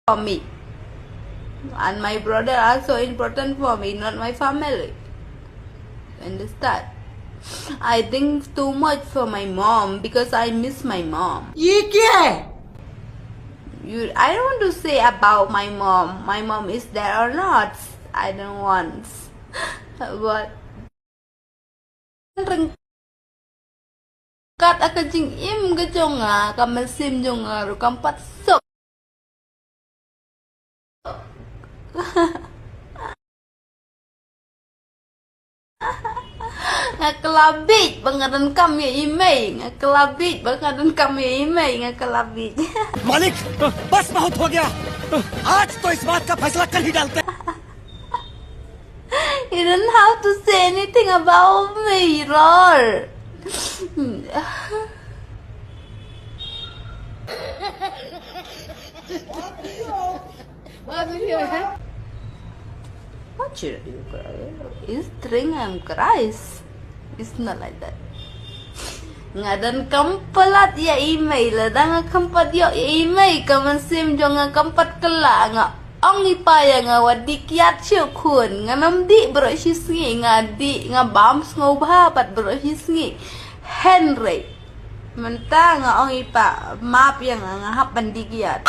for me, and my brother also important for me, not my family. Understand? I think too much for my mom because I miss my mom. ये क्या है? I don't want to say about my mom. My mom is there or not. I don't want. But kat akan jing im ke jonga kam sim jonga ru kam pat sok. Ngakelabit bangaran kam ya imei, ngakelabit bangaran kam ya imei, ngakelabit. मालिक बस बहुत हो गया आज तो इस बात का फैसला कर ही डालते हैं You don't have to say anything about me, Roar. What should you cry? Is drink I'm cries. It's not like that. Ngadan kampalat ya email, danga kampat yo email kaman sim jonga kampat kela nga ong ipaya nga wadi kiat syukun nga namdi bro shisngi nga di nga bams ngobha pat bro shisngi Henry. Menta nga ong ipa map yang nga hap bandi kiat.